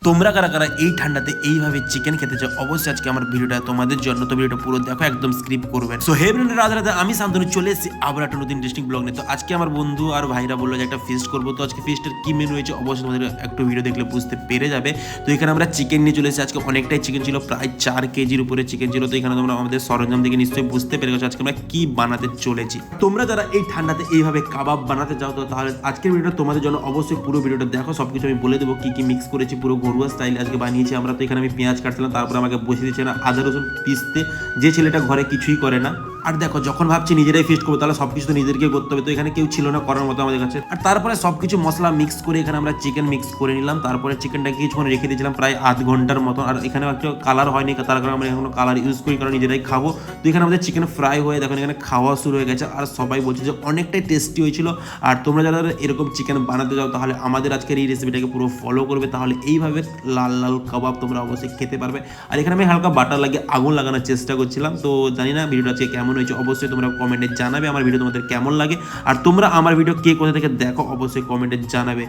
তোমরা কারা কারা এই ঠান্ডাতে এইভাবে চিকেন খেতে চাও অবশ্যই আজকে আমার ভিডিওটা তোমাদের জন্য, তো ভিডিওটা পুরো দেখো, একদম স্ক্রিপ্ট করবেন। সো হে ব্রেন্ড, রাধে রাধে, আমি শান্তনু চলে এসেছি আবার একটা নতুন ইন্টারেস্টিং ব্লগ নিয়ে। তো আজকে আমার বন্ধু আর ভাইরা বললো যে একটা ফিস্ট করবো, তো আজকে ফিস্টের কি মেনু হয়েছে অবশ্যই তোমাদের একটু ভিডিও দেখলে বুঝতে পেরে যাবে। তো এখানে আমরা চিকেন নিয়ে চলে এসেছি, আজকে অনেকটাই চিকেন ছিল, প্রায় 4 কেজির উপরে চিকেন ছিল। তো এখানে তোমরা আমাদের সরঞ্জাম দেখে নিশ্চয়ই বুঝতে পেরে গেছো আজকে আমরা কি বানাতে চলেছি। তোমরা যারা এই ঠান্ডাতে এইভাবে কাবাব বানাতে চাও, তো তাহলে আজকের ভিডিওটা তোমাদের জন্য অবশ্যই পুরো ভিডিওটা দেখো, সবকিছু আমি বলে দেবো কি কি মিক্স করেছি, পুরো ঘরোয়া স্টাইলে আজকে বানিয়েছি আমরা। তো এখানে আমি পেঁয়াজ কাটছিলাম, তারপর আমাকে বসিয়ে দিচ্ছে না আদা রসুন পিসতে, যে ছেলেটা ঘরে কিছুই করে না। আর দেখো, যখন ভাবছি নিজেরাই ফিস্ট করবো তাহলে সবকিছু তো নিজেদেরকে করতে হবে, তো এখানে কেউ ছিল না করার মতো আমাদের কাছে। আর তারপরে সবকিছু মশলা মিক্স করে এখানে আমরা চিকেন মিক্স করে নিলাম, তারপরে চিকেনটাকে কিছুক্ষণ রেখে দিয়েছিলাম প্রায় আধ ঘন্টার মতো। আর এখানে একটা কালার হয়নি, তার কারণে আমরা এখনো কালার ইউজ করি, কারণ নিজেরাই খাবো। তো এখানে আমাদের চিকেন ফ্রাই হয়ে দেখুন এখানে খাওয়া শুরু হয়ে গেছে, আর সবাই বলছে যে অনেকটাই টেস্টি হয়েছিল। আর তোমরা যারা এরকম চিকেন বানাতে যাও তাহলে আমাদের আজকের এই রেসিপিটাকে পুরো ফলো করবে, তাহলে এইভাবে লাল লাল কাবাব তোমরা অবশ্যই খেতে পারবে। আর এখানে আমি হালকা বাটার লাগিয়ে আগুন লাগানোর চেষ্টা করছিলাম। তো জানি না ভিডিওটা আজকে কেমন হয়েছে, অবশ্যই তোমরা কমেন্টে জানাবে আমার ভিডিও তোমাদের কেমন লাগে। আর তোমরা আমার ভিডিও কে কোথা থেকে দেখো অবশ্যই কমেন্টে জানাবে।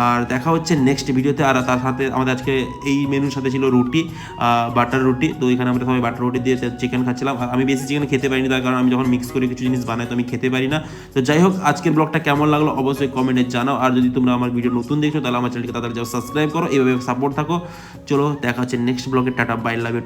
আর দেখা হচ্ছে নেক্সট ভিডিওতে। আর তার সাথে আমাদের আজকে এই মেনুর সাথে ছিল রুটি, বাটার রুটি। তো এখানে আমরা সবাই বাটার রুটি দিয়ে চিকেন খাচ্ছিলাম। আর আমি বেশি চিকেন খেতে পারিনি, তার কারণ আমি যখন মিক্স করে কিছু জিনিস বানাই তো আমি খেতে পারি না। তো যাই হোক, আজকের ব্লগটা কেমন লাগলো অবশ্যই কমেন্টে জানাও। আর যদি তোমরা আমার ভিডিও নতুন দেখছো তাহলে আমার চ্যানেলকে তাড়াতাড়ি যাও সাবস্ক্রাইব করো, এইভাবে সাপোর্ট থাকো। চলো দেখা হচ্ছে নেক্সট ব্লগে, টাটা, বাই, লাভ ইউ।